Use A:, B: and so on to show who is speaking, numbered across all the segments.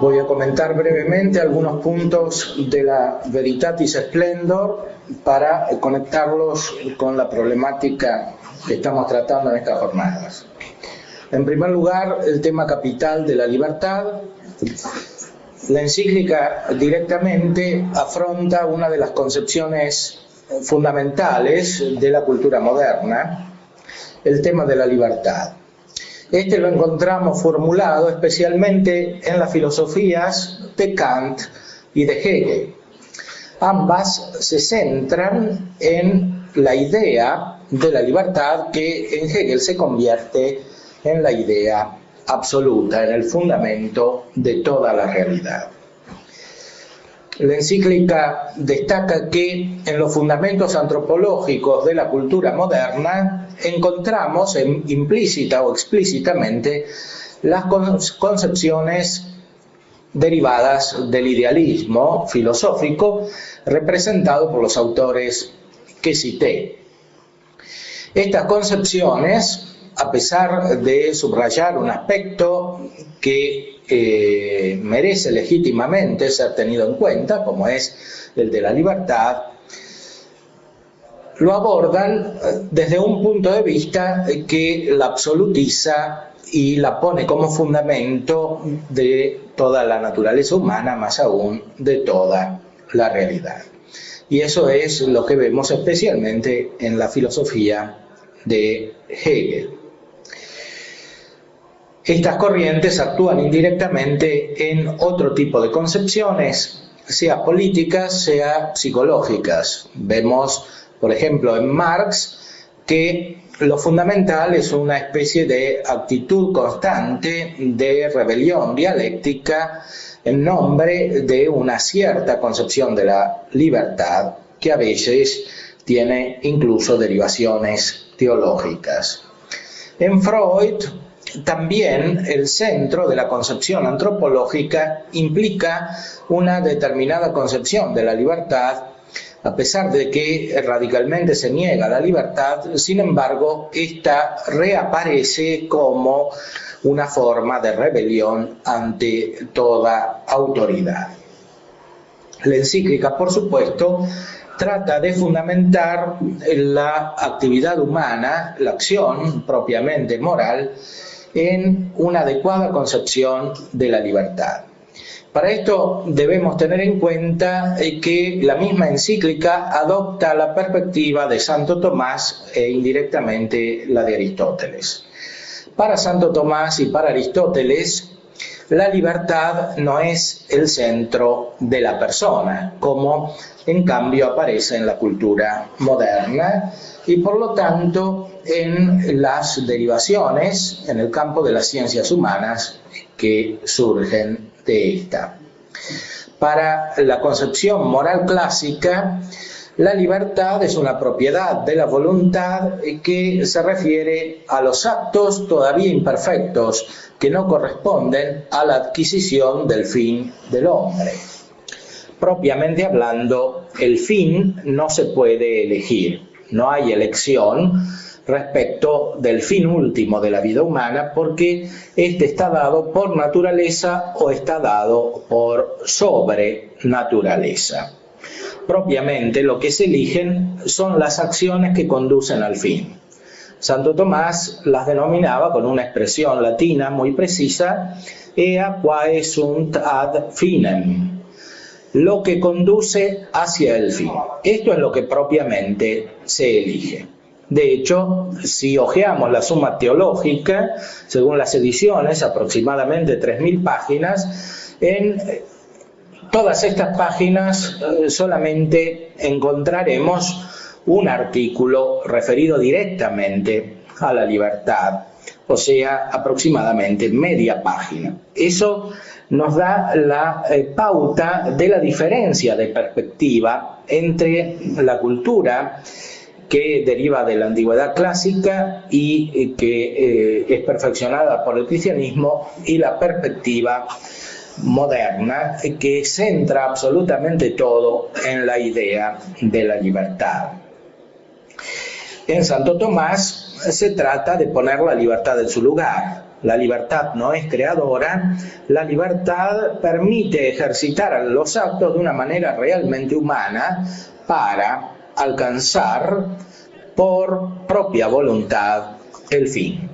A: Voy a comentar brevemente algunos puntos de la Veritatis Splendor para conectarlos con la problemática que estamos tratando en estas jornadas. En primer lugar, el tema capital de la libertad. La encíclica directamente afronta una de las concepciones fundamentales de la cultura moderna, el tema de la libertad. Este lo encontramos formulado especialmente en las filosofías de Kant y de Hegel. Ambas se centran en la idea de la libertad que en Hegel se convierte en la idea absoluta, en el fundamento de toda la realidad. La encíclica destaca que en los fundamentos antropológicos de la cultura moderna encontramos implícita o explícitamente las concepciones derivadas del idealismo filosófico representado por los autores que cité. Estas concepciones, a pesar de subrayar un aspecto que merece legítimamente ser tenido en cuenta, como es el de la libertad, lo abordan desde un punto de vista que la absolutiza y la pone como fundamento de toda la naturaleza humana, más aún de toda la realidad. Y eso es lo que vemos especialmente en la filosofía de Hegel. Estas corrientes actúan indirectamente en otro tipo de concepciones, sea políticas, sea psicológicas. Vemos, por ejemplo, en Marx, que lo fundamental es una especie de actitud constante de rebelión dialéctica en nombre de una cierta concepción de la libertad que a veces tiene incluso derivaciones teológicas. En Freud, también el centro de la concepción antropológica implica una determinada concepción de la libertad, a pesar de que radicalmente se niega la libertad. Sin embargo, esta reaparece como una forma de rebelión ante toda autoridad. La encíclica, por supuesto, trata de fundamentar la actividad humana, la acción propiamente moral, en una adecuada concepción de la libertad. Para esto debemos tener en cuenta que la misma encíclica adopta la perspectiva de Santo Tomás e indirectamente la de Aristóteles. Para Santo Tomás y para Aristóteles, la libertad no es el centro de la persona, como en cambio aparece en la cultura moderna y por lo tanto en las derivaciones en el campo de las ciencias humanas que surgen de esta. Para la concepción moral clásica, la libertad es una propiedad de la voluntad que se refiere a los actos todavía imperfectos que no corresponden a la adquisición del fin del hombre. Propiamente hablando, el fin no se puede elegir, no hay elección respecto del fin último de la vida humana porque este está dado por naturaleza o está dado por sobrenaturaleza. Propiamente lo que se eligen son las acciones que conducen al fin. Santo Tomás las denominaba con una expresión latina muy precisa, ea quae sunt ad finem, lo que conduce hacia el fin. Esto es lo que propiamente se elige. De hecho, si hojeamos la Summa Teológica, según las ediciones, aproximadamente 3.000 páginas, en todas estas páginas solamente encontraremos un artículo referido directamente a la libertad, o sea, aproximadamente media página. Eso nos da la pauta de la diferencia de perspectiva entre la cultura que deriva de la antigüedad clásica y que es perfeccionada por el cristianismo y la perspectiva moderna que centra absolutamente todo en la idea de la libertad. En Santo Tomás se trata de poner la libertad en su lugar. la libertad no es creadora, la libertad permite ejercitar los actos de una manera realmente humana para alcanzar por propia voluntad el fin.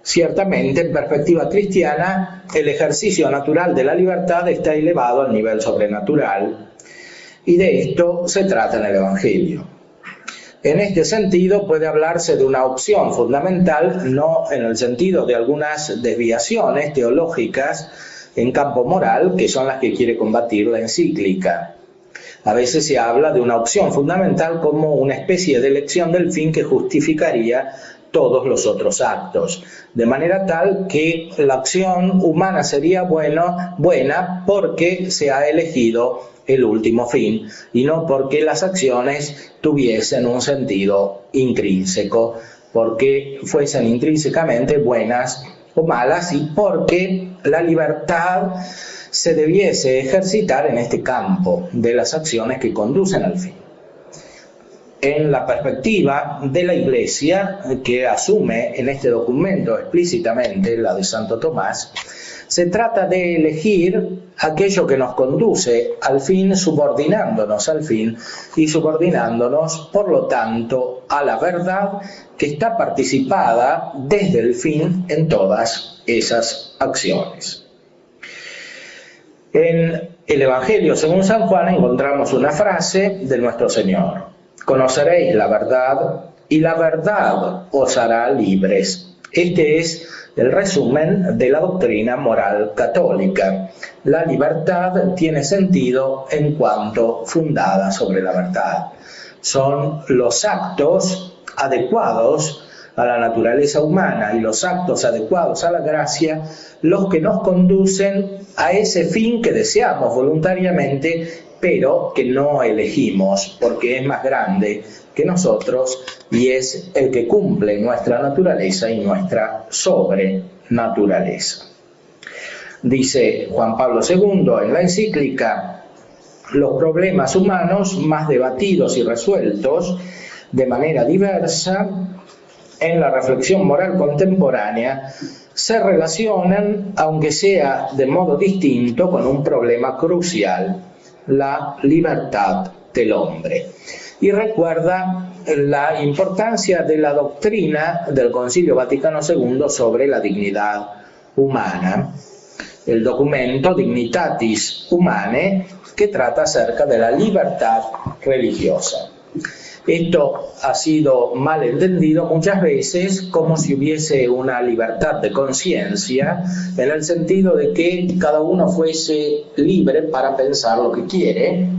A: Ciertamente, en perspectiva cristiana, el ejercicio natural de la libertad está elevado al nivel sobrenatural, y de esto se trata en el Evangelio. En este sentido, puede hablarse de una opción fundamental, no en el sentido de algunas desviaciones teológicas en campo moral, que son las que quiere combatir la encíclica. A veces se habla de una opción fundamental como una especie de elección del fin que justificaría todos los otros actos, de manera tal que la acción humana sería buena porque se ha elegido el último fin y no porque las acciones tuviesen un sentido intrínseco, porque fuesen intrínsecamente buenas o malas y porque la libertad se debiese ejercitar en este campo de las acciones que conducen al fin. En la perspectiva de la Iglesia, que asume en este documento explícitamente la de Santo Tomás, se trata de elegir aquello que nos conduce al fin, subordinándonos al fin y subordinándonos, por lo tanto, a la verdad que está participada desde el fin en todas esas acciones. En el Evangelio según San Juan encontramos una frase de nuestro Señor: conoceréis la verdad y la verdad os hará libres. Este es el resumen de la doctrina moral católica. La libertad tiene sentido en cuanto fundada sobre la verdad. Son los actos adecuados a la naturaleza humana y los actos adecuados a la gracia los que nos conducen a ese fin que deseamos voluntariamente, pero que no elegimos porque es más grande que nosotros y es el que cumple nuestra naturaleza y nuestra sobrenaturaleza. Dice Juan Pablo II en la encíclica: los problemas humanos más debatidos y resueltos de manera diversa en la reflexión moral contemporánea se relacionan, aunque sea de modo distinto, con un problema crucial: la libertad del hombre. Y recuerda la importancia de la doctrina del Concilio Vaticano II sobre la dignidad humana, el documento Dignitatis Humanae, que trata acerca de la libertad religiosa. Esto ha sido mal entendido muchas veces como si hubiese una libertad de conciencia, en el sentido de que cada uno fuese libre para pensar lo que quiere,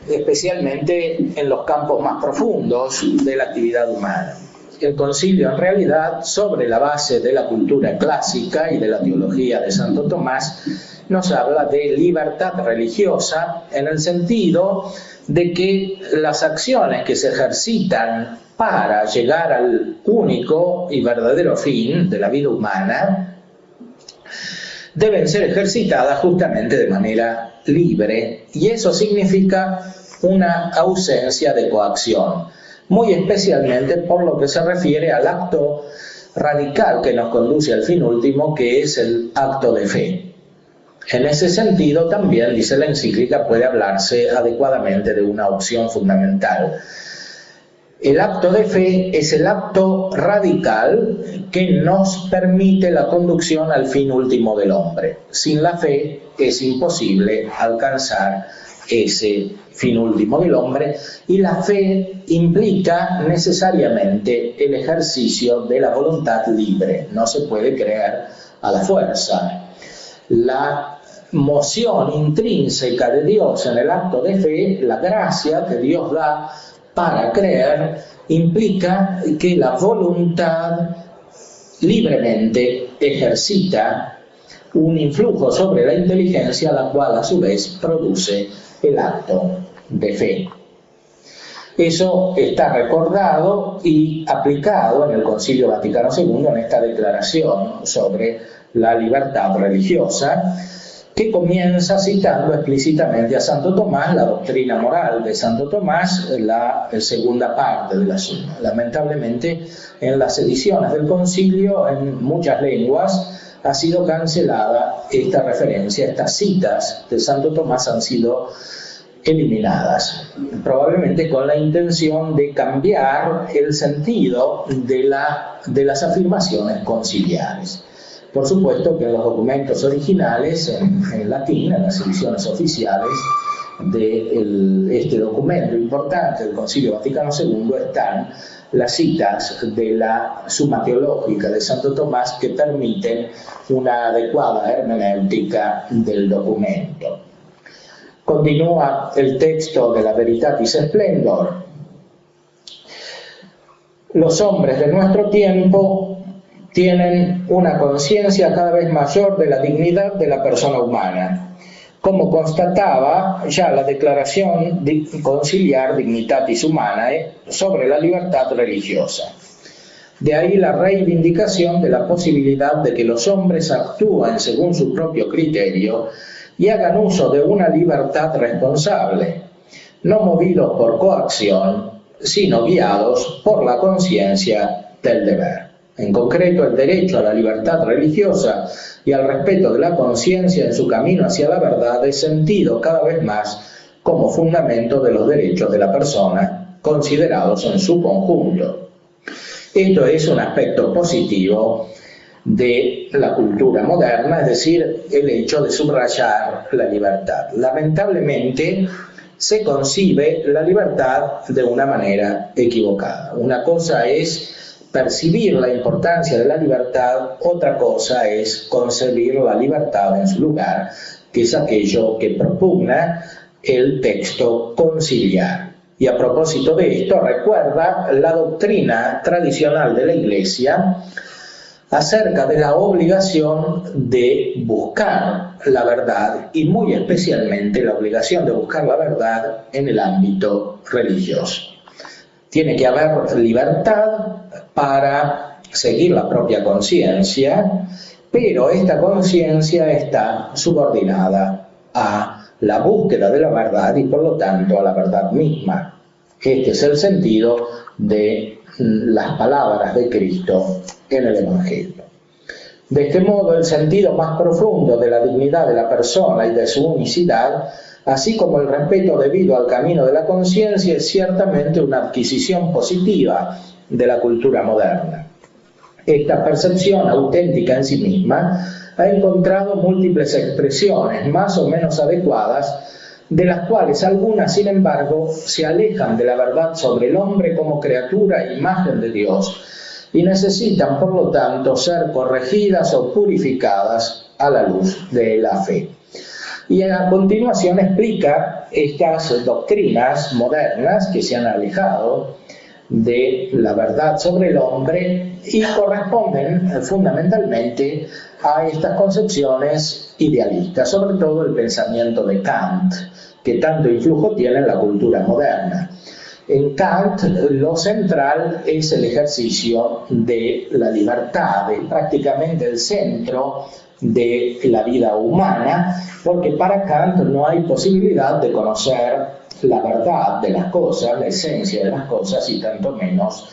A: especialmente en los campos más profundos de la actividad humana. El concilio, en realidad, sobre la base de la cultura clásica y de la teología de Santo Tomás, nos habla de libertad religiosa en el sentido de que las acciones que se ejercitan para llegar al único y verdadero fin de la vida humana deben ser ejercitadas justamente de manera libre, y eso significa una ausencia de coacción, muy especialmente por lo que se refiere al acto radical que nos conduce al fin último, que es el acto de fe. En ese sentido, también, dice la encíclica, puede hablarse adecuadamente de una opción fundamental. El acto de fe es el acto radical que nos permite la conducción al fin último del hombre. Sin la fe es imposible alcanzar ese fin último del hombre, y la fe implica necesariamente el ejercicio de la voluntad libre. No se puede creer a la fuerza. La moción intrínseca de Dios en el acto de fe, la gracia que Dios da para creer, implica que la voluntad libremente ejercita un influjo sobre la inteligencia, la cual a su vez produce el acto de fe. Eso está recordado y aplicado en el Concilio Vaticano II, en esta declaración sobre la libertad religiosa, que comienza citando explícitamente a Santo Tomás, la doctrina moral de Santo Tomás, la segunda parte de la Suma. Lamentablemente, en las ediciones del concilio, en muchas lenguas, ha sido cancelada esta referencia, estas citas de Santo Tomás han sido eliminadas, probablemente con la intención de cambiar el sentido de las afirmaciones conciliares. Por supuesto que en los documentos originales, en latín, en las ediciones oficiales de este documento importante del Concilio Vaticano II, están las citas de la Suma Teológica de Santo Tomás que permiten una adecuada hermenéutica del documento. Continúa el texto de la Veritatis Splendor. Los hombres de nuestro tiempo tienen una conciencia cada vez mayor de la dignidad de la persona humana, como constataba ya la Declaración Conciliar Dignitatis Humanae sobre la libertad religiosa. De ahí la reivindicación de la posibilidad de que los hombres actúen según su propio criterio y hagan uso de una libertad responsable, no movidos por coacción, sino guiados por la conciencia del deber. En concreto, el derecho a la libertad religiosa y al respeto de la conciencia en su camino hacia la verdad es sentido cada vez más como fundamento de los derechos de la persona, considerados en su conjunto. Esto es un aspecto positivo de la cultura moderna, es decir, el hecho de subrayar la libertad. Lamentablemente, se concibe la libertad de una manera equivocada. Una cosa es percibir la importancia de la libertad, otra cosa es concebir la libertad en su lugar, que es aquello que propugna el texto conciliar. Y a propósito de esto, recuerda la doctrina tradicional de la Iglesia acerca de la obligación de buscar la verdad y muy especialmente la obligación de buscar la verdad en el ámbito religioso. Tiene que haber libertad para seguir la propia conciencia, pero esta conciencia está subordinada a la búsqueda de la verdad y por lo tanto a la verdad misma. Este es el sentido de las palabras de Cristo en el Evangelio. De este modo, el sentido más profundo de la dignidad de la persona y de su unicidad, así como el respeto debido al camino de la conciencia, es ciertamente una adquisición positiva de la cultura moderna. Esta percepción auténtica en sí misma ha encontrado múltiples expresiones más o menos adecuadas, de las cuales algunas, sin embargo, se alejan de la verdad sobre el hombre como criatura e imagen de Dios y necesitan, por lo tanto, ser corregidas o purificadas a la luz de la fe. Y a continuación explica estas doctrinas modernas que se han alejado de la verdad sobre el hombre y corresponden fundamentalmente a estas concepciones idealistas, sobre todo el pensamiento de Kant, que tanto influjo tiene en la cultura moderna. En Kant lo central es el ejercicio de la libertad, es prácticamente el centro de la vida humana, porque para Kant no hay posibilidad de conocer la verdad de las cosas, la esencia de las cosas, y tanto menos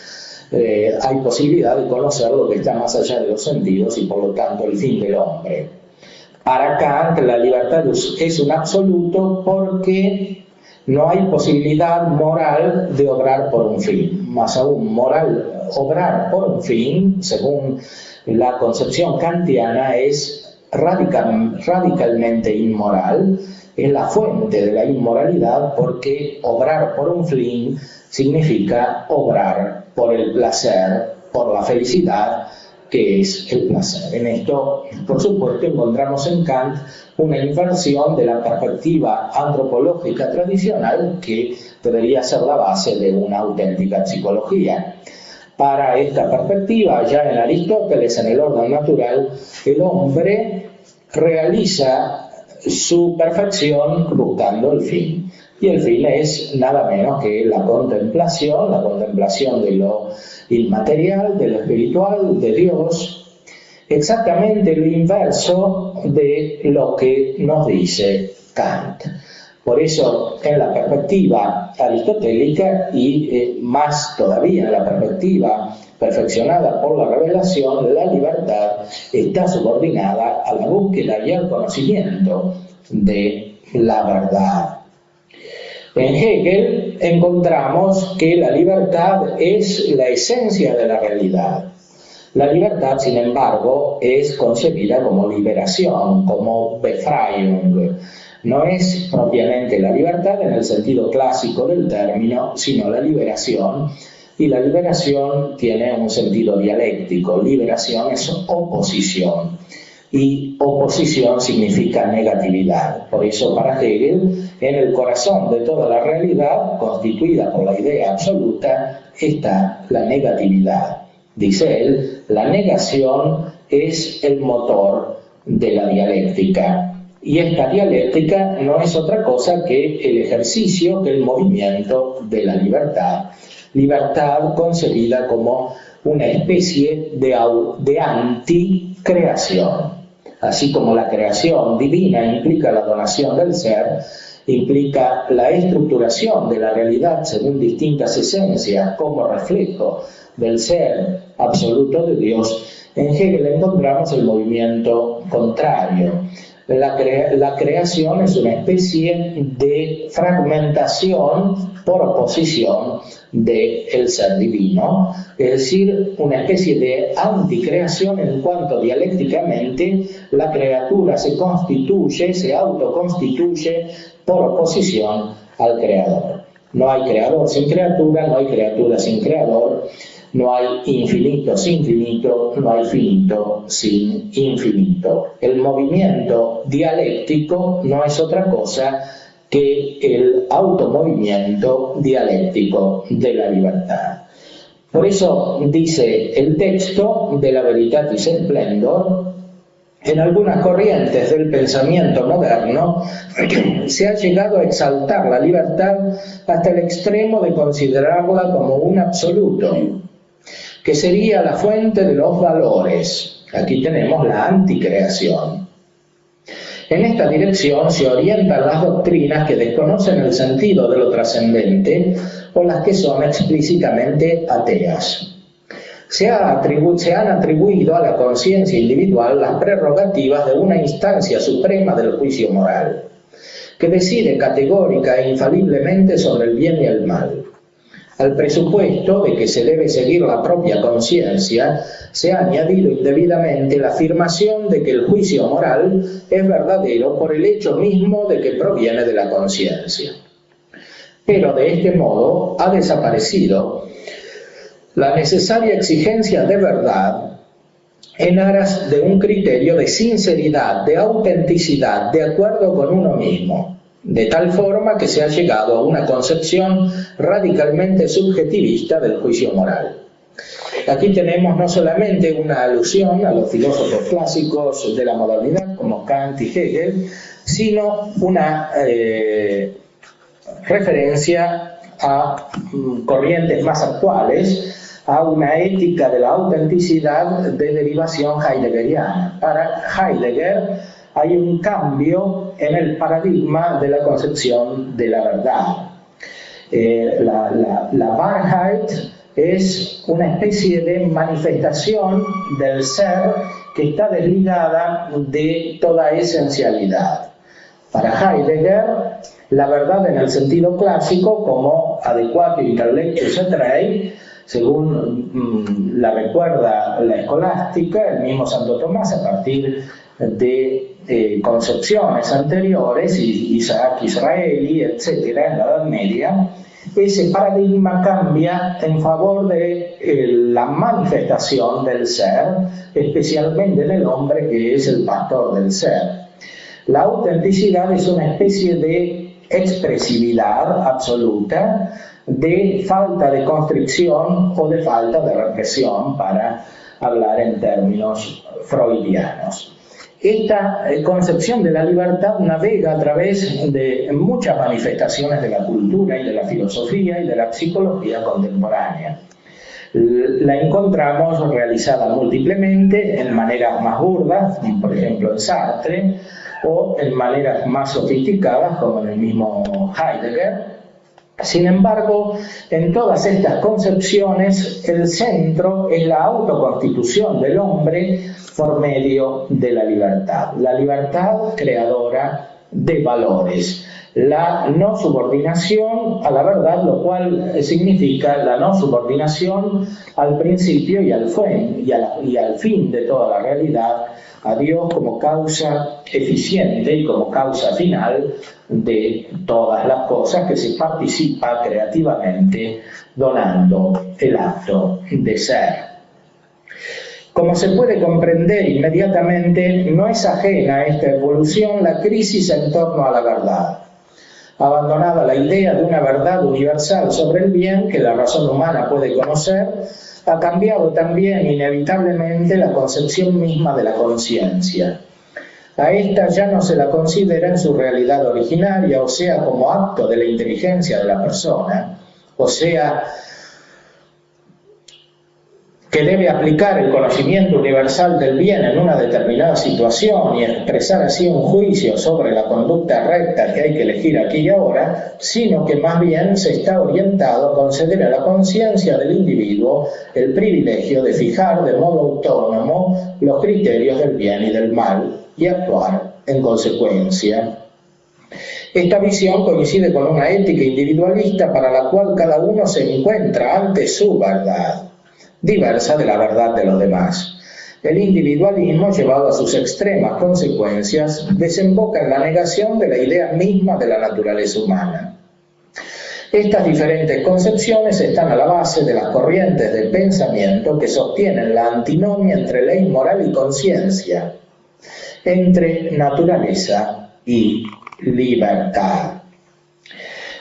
A: hay posibilidad de conocer lo que está más allá de los sentidos y por lo tanto el fin del hombre. Para Kant la libertad es un absoluto porque no hay posibilidad moral de obrar por un fin. Más aún, moral, obrar por un fin, según la concepción kantiana, es radicalmente inmoral, es la fuente de la inmoralidad porque obrar por un fin significa obrar por el placer, por la felicidad, que es el placer. En esto, por supuesto, encontramos en Kant una inversión de la perspectiva antropológica tradicional que debería ser la base de una auténtica psicología. Para esta perspectiva, ya en Aristóteles, en el orden natural, el hombre realiza su perfección buscando el fin. Y el fin es nada menos que la contemplación de lo inmaterial, de lo espiritual, de Dios. Exactamente lo inverso de lo que nos dice Kant. Por eso, en la perspectiva aristotélica y más todavía en la perspectiva perfeccionada por la revelación, la libertad está subordinada a la búsqueda y al conocimiento de la verdad. En Hegel encontramos que la libertad es la esencia de la realidad. La libertad, sin embargo, es concebida como liberación, como Befreiung. No es propiamente la libertad en el sentido clásico del término, sino la liberación. Y la liberación tiene un sentido dialéctico. Liberación es oposición. Y oposición significa negatividad. Por eso, para Hegel, en el corazón de toda la realidad, constituida por la idea absoluta, está la negatividad. Dice él, la negación es el motor de la dialéctica. Y esta dialéctica no es otra cosa que el ejercicio, que el movimiento de la libertad. Libertad concebida como una especie de anticreación. Así como la creación divina implica la donación del ser, implica la estructuración de la realidad según distintas esencias como reflejo del ser absoluto de Dios, en Hegel encontramos el movimiento contrario. La creación es una especie de fragmentación por oposición del ser divino, es decir, una especie de anticreación en cuanto dialécticamente la criatura se constituye, se autoconstituye por oposición al creador. No hay creador sin criatura, no hay criatura sin creador, no hay infinito sin finito, no hay finito sin infinito. El movimiento dialéctico no es otra cosa que el automovimiento dialéctico de la libertad. Por eso dice el texto de la Veritatis Splendor, en algunas corrientes del pensamiento moderno se ha llegado a exaltar la libertad hasta el extremo de considerarla como un absoluto, que sería la fuente de los valores. Aquí tenemos la anticreación. En esta dirección se orientan las doctrinas que desconocen el sentido de lo trascendente o las que son explícitamente ateas. Se han atribuido a la conciencia individual las prerrogativas de una instancia suprema del juicio moral, que decide categórica e infaliblemente sobre el bien y el mal. Al presupuesto de que se debe seguir la propia conciencia, se ha añadido indebidamente la afirmación de que el juicio moral es verdadero por el hecho mismo de que proviene de la conciencia. Pero de este modo ha desaparecido la necesaria exigencia de verdad en aras de un criterio de sinceridad, de autenticidad, de acuerdo con uno mismo, de tal forma que se ha llegado a una concepción radicalmente subjetivista del juicio moral. Aquí tenemos no solamente una alusión a los filósofos clásicos de la modernidad como Kant y Hegel, sino una referencia a corrientes más actuales, a una ética de la autenticidad de derivación heideggeriana. Para Heidegger hay un cambio en el paradigma de la concepción de la verdad. La Wahrheit es una especie de manifestación del ser que está desligada de toda esencialidad. Para Heidegger, la verdad en el sentido clásico, como adequatio intellectus et rei, según la recuerda la escolástica, el mismo Santo Tomás, a partir de concepciones anteriores, Isaac Israeli, etcétera, en la Edad Media, ese paradigma cambia en favor de la manifestación del ser, especialmente en el hombre que es el pastor del ser. La autenticidad es una especie de expresividad absoluta, de falta de constricción o de falta de represión, para hablar en términos freudianos. Esta concepción de la libertad navega a través de muchas manifestaciones de la cultura y de la filosofía y de la psicología contemporánea. La encontramos realizada múltiplemente en maneras más burdas, por ejemplo en Sartre, o en maneras más sofisticadas, como en el mismo Heidegger. Sin embargo, en todas estas concepciones, el centro es la autoconstitución del hombre por medio de la libertad creadora de valores, la no subordinación a la verdad, lo cual significa la no subordinación al principio y al fin de toda la realidad, a Dios como causa eficiente y como causa final de todas las cosas, que se participa creativamente donando el acto de ser. Como se puede comprender inmediatamente, no es ajena a esta evolución la crisis en torno a la verdad. Abandonada la idea de una verdad universal sobre el bien que la razón humana puede conocer, ha cambiado también inevitablemente la concepción misma de la conciencia. A esta ya no se la considera en su realidad originaria, o sea, como acto de la inteligencia de la persona, o sea, que debe aplicar el conocimiento universal del bien en una determinada situación y expresar así un juicio sobre la conducta recta que hay que elegir aquí y ahora, sino que más bien se está orientado a conceder a la conciencia del individuo el privilegio de fijar de modo autónomo los criterios del bien y del mal y actuar en consecuencia. Esta visión coincide con una ética individualista para la cual cada uno se encuentra ante su verdad, diversa de la verdad de los demás. El individualismo, llevado a sus extremas consecuencias, desemboca en la negación de la idea misma de la naturaleza humana. Estas diferentes concepciones están a la base de las corrientes de pensamiento que sostienen la antinomia entre ley moral y conciencia, entre naturaleza y libertad.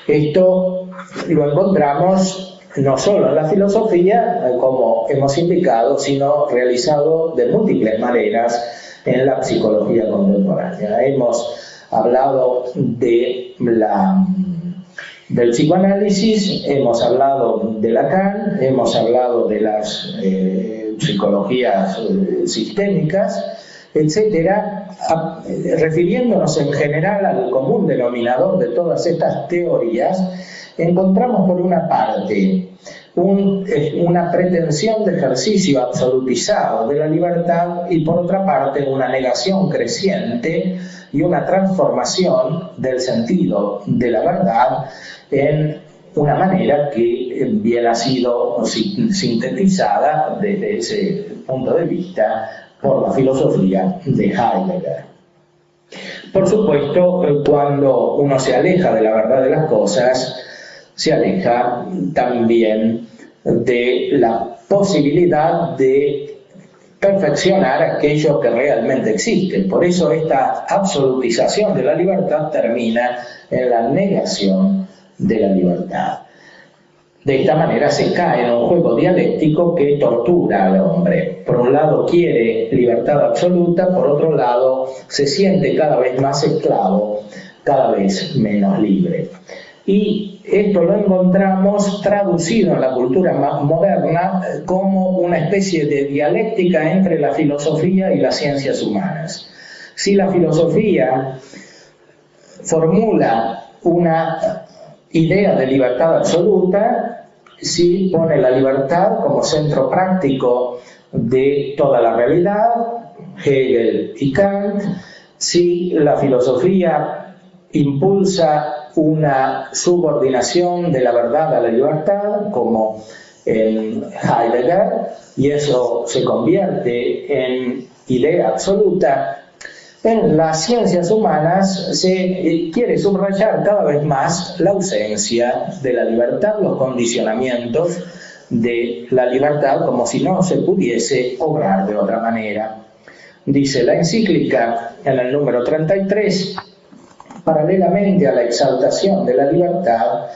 A: Esto lo encontramos no solo en la filosofía, como hemos indicado, sino realizado de múltiples maneras en la psicología contemporánea. Hemos hablado del psicoanálisis, hemos hablado de Lacan, hemos hablado de las psicologías sistémicas, etcétera, refiriéndonos en general al común denominador de todas estas teorías. Encontramos por una parte una pretensión de ejercicio absolutizado de la libertad y por otra parte una negación creciente y una transformación del sentido de la verdad en una manera que bien ha sido sintetizada desde ese punto de vista por la filosofía de Heidegger. Por supuesto, cuando uno se aleja de la verdad de las cosas, se aleja también de la posibilidad de perfeccionar aquello que realmente existe. Por eso esta absolutización de la libertad termina en la negación de la libertad. De esta manera se cae en un juego dialéctico que tortura al hombre. Por un lado quiere libertad absoluta, por otro lado se siente cada vez más esclavo, cada vez menos libre. Y esto lo encontramos traducido en la cultura más moderna como una especie de dialéctica entre la filosofía y las ciencias humanas. Si la filosofía formula una idea de libertad absoluta, si pone la libertad como centro práctico de toda la realidad, Hegel y Kant, si la filosofía impulsa una subordinación de la verdad a la libertad, como en Heidegger, y eso se convierte en idea absoluta, en las ciencias humanas se quiere subrayar cada vez más la ausencia de la libertad, los condicionamientos de la libertad, como si no se pudiese obrar de otra manera. Dice la encíclica en el número 33, paralelamente a la exaltación de la libertad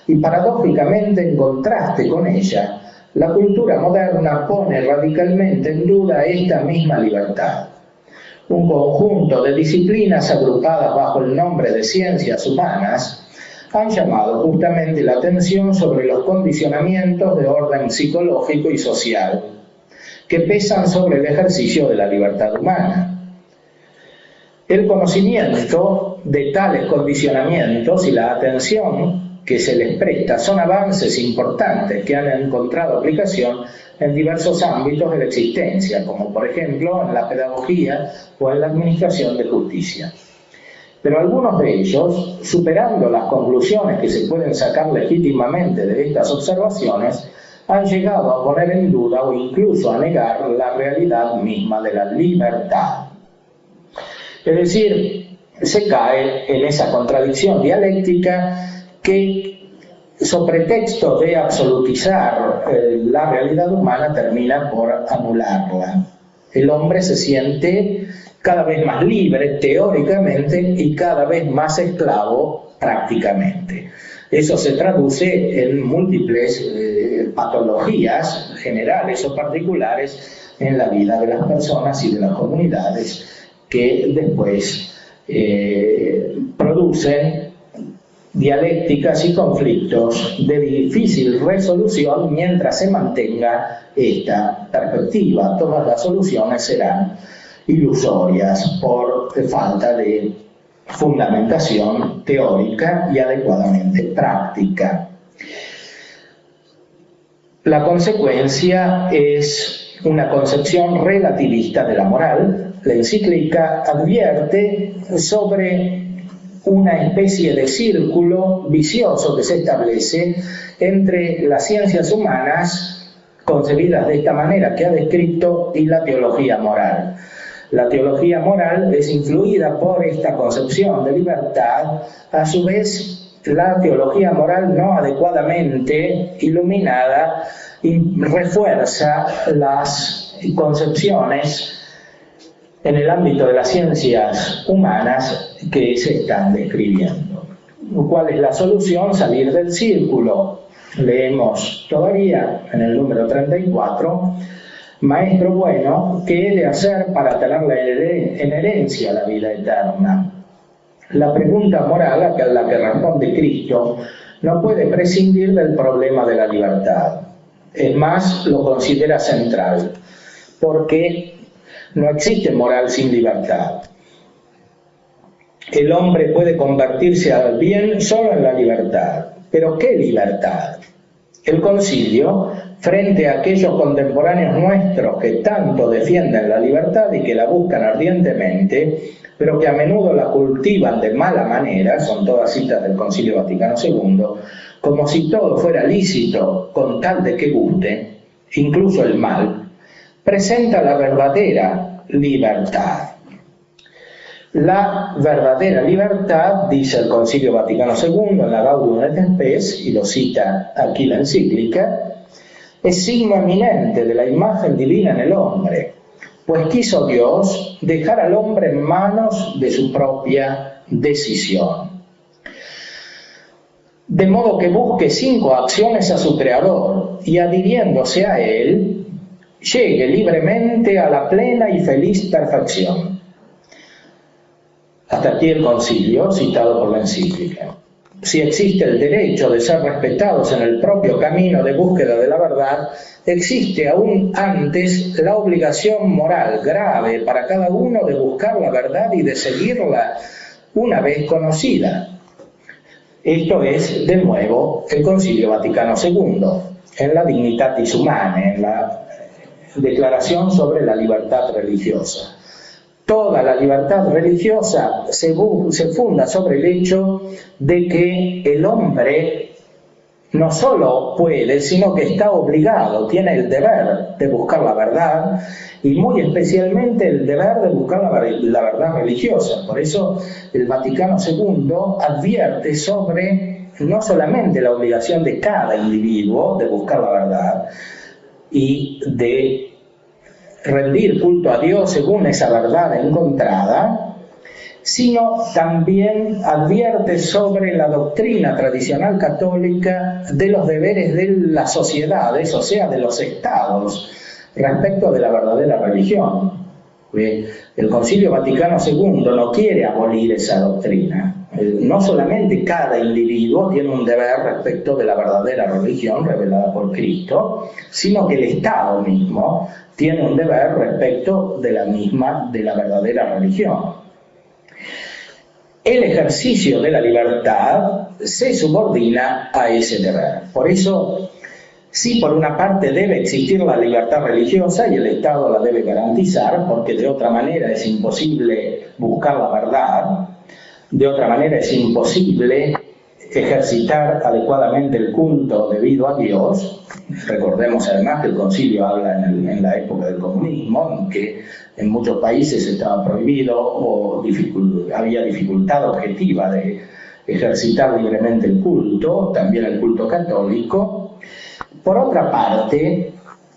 A: y paradójicamente en contraste con ella, la cultura moderna pone radicalmente en duda esta misma libertad. Un conjunto de disciplinas agrupadas bajo el nombre de ciencias humanas han llamado justamente la atención sobre los condicionamientos de orden psicológico y social que pesan sobre el ejercicio de la libertad humana. El conocimiento de tales condicionamientos y la atención que se les presta son avances importantes que han encontrado aplicación en diversos ámbitos de la existencia, como por ejemplo en la pedagogía o en la administración de justicia. Pero algunos de ellos, superando las conclusiones que se pueden sacar legítimamente de estas observaciones, han llegado a poner en duda o incluso a negar la realidad misma de la libertad. Es decir, se cae en esa contradicción dialéctica que, sobre pretexto de absolutizar la realidad humana, termina por anularla. El hombre se siente cada vez más libre teóricamente y cada vez más esclavo prácticamente. Eso se traduce en múltiples patologías generales o particulares en la vida de las personas y de las comunidades, que después producen dialécticas y conflictos de difícil resolución mientras se mantenga esta perspectiva. Todas las soluciones serán ilusorias por falta de fundamentación teórica y adecuadamente práctica. La consecuencia es una concepción relativista de la moral. La encíclica advierte sobre una especie de círculo vicioso que se establece entre las ciencias humanas, concebidas de esta manera que ha descrito, y la teología moral. La teología moral es influida por esta concepción de libertad. A su vez, la teología moral no adecuadamente iluminada refuerza las concepciones en el ámbito de las ciencias humanas que se están describiendo. ¿Cuál es la solución? Salir del círculo. Leemos todavía en el número 34, Maestro bueno, ¿qué he de hacer para tenerle en herencia la vida eterna? La pregunta moral a la que responde Cristo no puede prescindir del problema de la libertad. Es más, lo considera central, porque no existe moral sin libertad. El hombre puede convertirse al bien solo en la libertad. ¿Pero qué libertad? El Concilio, frente a aquellos contemporáneos nuestros que tanto defienden la libertad y que la buscan ardientemente, pero que a menudo la cultivan de mala manera, son todas citas del Concilio Vaticano II, como si todo fuera lícito con tal de que guste, incluso el mal, presenta la verdadera libertad. La verdadera libertad, dice el Concilio Vaticano II en la Gaudium et Spes, y lo cita aquí la encíclica, es signo eminente de la imagen divina en el hombre, pues quiso Dios dejar al hombre en manos de su propia decisión. De modo que busque sin coacciones a su Creador y adhiriéndose a Él, llegue libremente a la plena y feliz perfección. Hasta aquí el concilio citado por la encíclica. Si existe el derecho de ser respetados en el propio camino de búsqueda de la verdad, existe aún antes la obligación moral grave para cada uno de buscar la verdad y de seguirla una vez conocida. Esto es, de nuevo, el Concilio Vaticano II, en la Dignitatis Humanae, en la Declaración sobre la Libertad Religiosa. Toda la libertad religiosa se funda sobre el hecho de que el hombre no solo puede, sino que está obligado, tiene el deber de buscar la verdad, y muy especialmente el deber de buscar la verdad religiosa. Por eso el Vaticano II advierte sobre no solamente la obligación de cada individuo de buscar la verdad y de rendir culto a Dios según esa verdad encontrada, sino también advierte sobre la doctrina tradicional católica de los deberes de las sociedades, o sea, de los estados, respecto de la verdadera religión. El Concilio Vaticano II no quiere abolir esa doctrina, no solamente cada individuo tiene un deber respecto de la verdadera religión revelada por Cristo, sino que el Estado mismo tiene un deber respecto de la verdadera religión. El ejercicio de la libertad se subordina a ese deber. Por eso, sí, por una parte debe existir la libertad religiosa y el Estado la debe garantizar, porque de otra manera es imposible buscar la verdad, de otra manera es imposible ejercitar adecuadamente el culto debido a Dios. Recordemos además que el concilio habla en la época del comunismo, en que en muchos países estaba prohibido o había dificultad objetiva de ejercitar libremente el culto, también el culto católico. Por otra parte,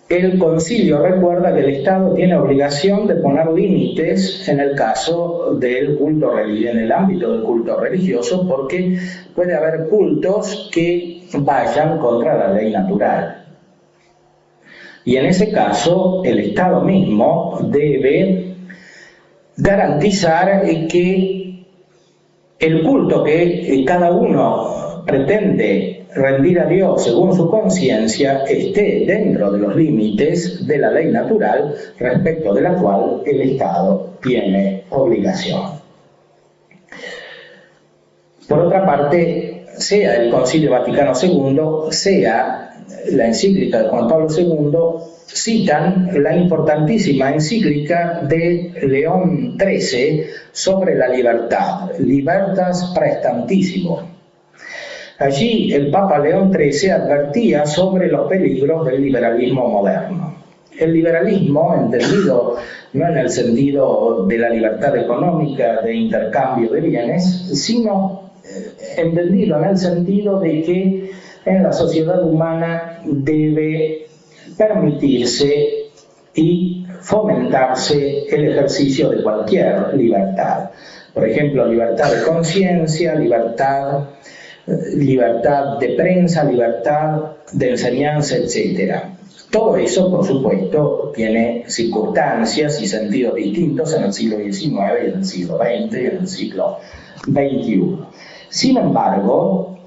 A: el concilio recuerda que el Estado tiene obligación de poner límites en el caso del culto, en el ámbito del culto religioso, porque puede haber cultos que vayan contra la ley natural. Y en ese caso, el Estado mismo debe garantizar que el culto que cada uno pretende rendir a Dios según su conciencia esté dentro de los límites de la ley natural respecto de la cual el Estado tiene obligación. Por otra parte, sea el Concilio Vaticano II, sea la encíclica de Juan Pablo II, citan la importantísima encíclica de León XIII sobre la libertad, Libertas Praestantissimo. Allí el Papa León XIII advertía sobre los peligros del liberalismo moderno. El liberalismo, entendido no en el sentido de la libertad económica, de intercambio de bienes, sino entendido en el sentido de que en la sociedad humana debe permitirse y fomentarse el ejercicio de cualquier libertad. Por ejemplo, libertad de conciencia, libertad de prensa, libertad de enseñanza, etc. Todo eso, por supuesto, tiene circunstancias y sentidos distintos en el siglo XIX y en el siglo XX y en el siglo XXI. Sin embargo,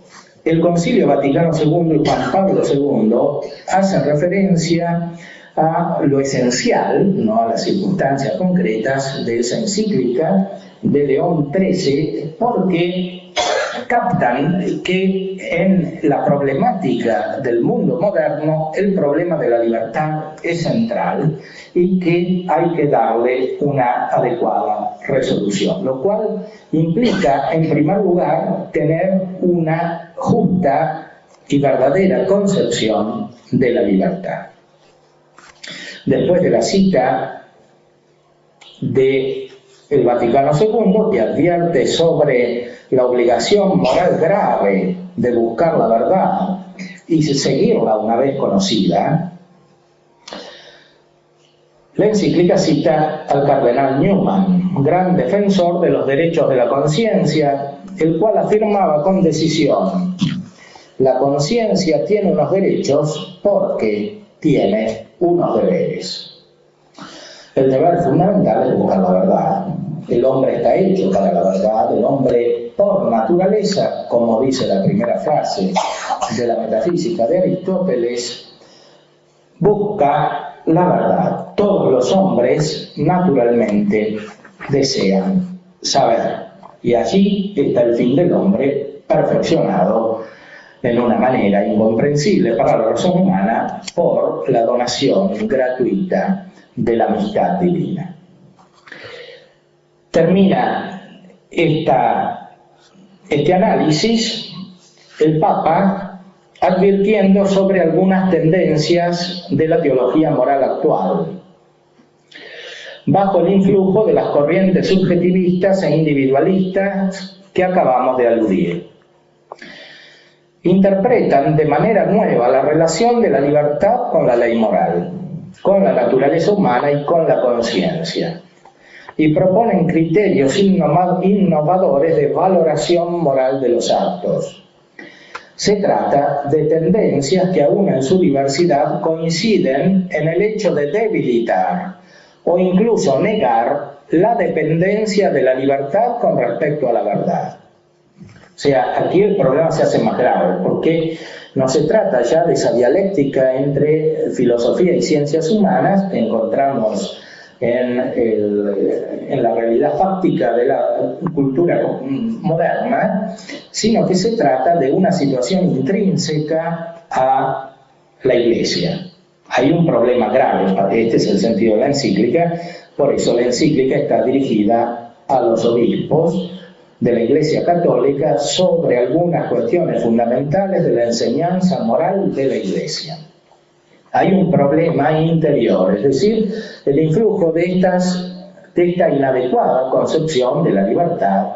A: el Concilio Vaticano II y Juan Pablo II hacen referencia a lo esencial, no a las circunstancias concretas de esa encíclica de León XIII, porque captan que en la problemática del mundo moderno el problema de la libertad es central y que hay que darle una adecuada resolución, lo cual implica, en primer lugar, tener una justa y verdadera concepción de la libertad. Después de la cita del Vaticano II, que advierte sobre la obligación moral grave de buscar la verdad y seguirla una vez conocida, la encíclica cita al cardenal Newman, gran defensor de los derechos de la conciencia, el cual afirmaba con decisión: la conciencia tiene unos derechos porque tiene unos deberes. El deber fundamental es buscar la verdad. El hombre está hecho para la verdad, el hombre por naturaleza, como dice la primera frase de la metafísica de Aristóteles, busca la verdad. Todos los hombres naturalmente desean saber. Y allí está el fin del hombre perfeccionado en una manera incomprensible para la razón humana por la donación gratuita de la amistad divina. Termina este análisis el Papa advirtiendo sobre algunas tendencias de la teología moral actual, bajo el influjo de las corrientes subjetivistas e individualistas que acabamos de aludir. Interpretan de manera nueva la relación de la libertad con la ley moral, con la naturaleza humana y con la conciencia, y proponen criterios innovadores de valoración moral de los actos. Se trata de tendencias que aún en su diversidad coinciden en el hecho de debilitar o incluso negar la dependencia de la libertad con respecto a la verdad. O sea, aquí el problema se hace más grave, porque no se trata ya de esa dialéctica entre filosofía y ciencias humanas que encontramos en la realidad fáctica de la cultura moderna, sino que se trata de una situación intrínseca a la Iglesia. Hay un problema grave, este es el sentido de la encíclica, por eso la encíclica está dirigida a los obispos de la Iglesia Católica sobre algunas cuestiones fundamentales de la enseñanza moral de la Iglesia. Hay un problema interior, es decir, el influjo de esta inadecuada concepción de la libertad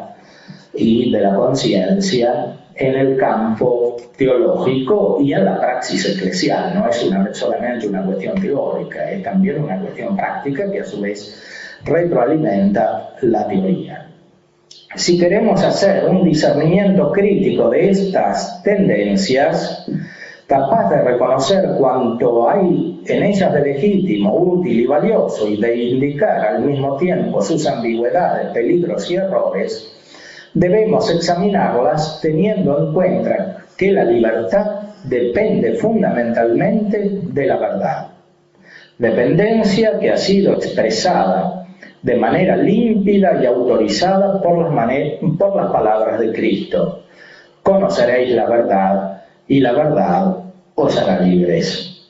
A: y de la conciencia en el campo teológico y en la praxis eclesial. No es solamente una cuestión teórica, es también una cuestión práctica que a su vez retroalimenta la teoría. Si queremos hacer un discernimiento crítico de estas tendencias, capaz de reconocer cuanto hay en ellas de legítimo, útil y valioso, y de indicar al mismo tiempo sus ambigüedades, peligros y errores, debemos examinarlas teniendo en cuenta que la libertad depende fundamentalmente de la verdad. Dependencia que ha sido expresada de manera límpida y autorizada por las palabras de Cristo. Conoceréis la verdad y la verdad os hará libres.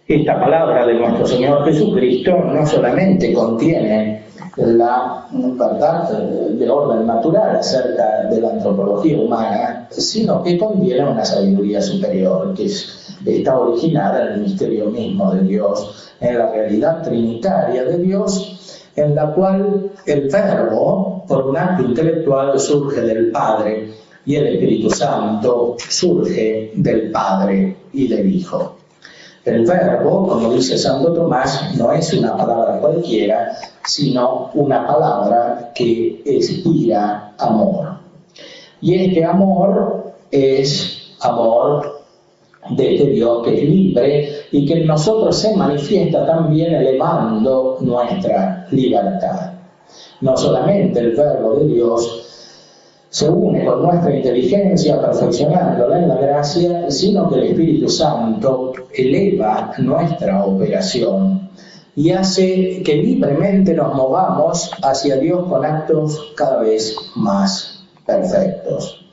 A: Esta palabra de nuestro Señor Jesucristo no solamente contiene la verdad de orden natural acerca de la antropología humana, sino que contiene una sabiduría superior que está originada en el misterio mismo de Dios, en la realidad trinitaria de Dios, en la cual el Verbo, por un acto intelectual, surge del Padre y el Espíritu Santo surge del Padre y del Hijo. El Verbo, como dice Santo Tomás, no es una palabra cualquiera, sino una palabra que inspira amor. Y este amor es amor de este Dios que es libre y que en nosotros se manifiesta también elevando nuestra libertad. No solamente el Verbo de Dios se une con nuestra inteligencia perfeccionándola en la gracia, sino que el Espíritu Santo eleva nuestra operación y hace que libremente nos movamos hacia Dios con actos cada vez más perfectos.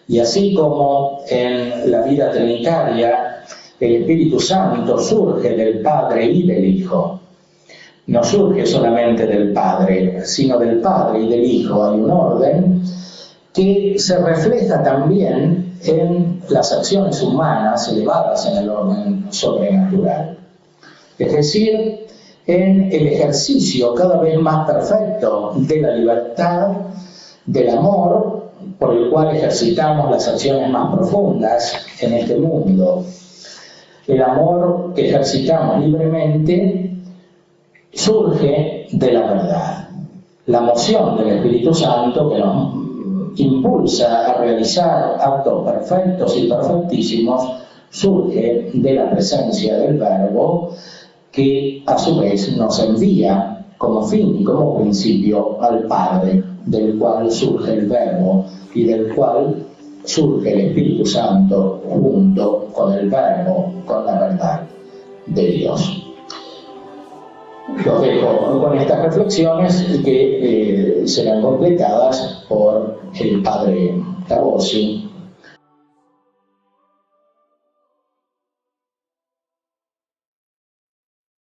A: Y así como en la vida trinitaria el Espíritu Santo surge del Padre y del Hijo, no surge solamente del Padre, sino del Padre y del Hijo. Hay un orden que se refleja también en las acciones humanas elevadas en el orden sobrenatural. Es decir, en el ejercicio cada vez más perfecto de la libertad, del amor, por el cual ejercitamos las acciones más profundas en este mundo. El amor que ejercitamos libremente surge de la verdad. La moción del Espíritu Santo que nos impulsa a realizar actos perfectos y perfectísimos surge de la presencia del Verbo que a su vez nos envía como fin y como principio al Padre, del cual surge el Verbo y del cual surge el Espíritu Santo junto con el Verbo, con la verdad de Dios. Los dejo con estas reflexiones que serán completadas por el Padre Tabosi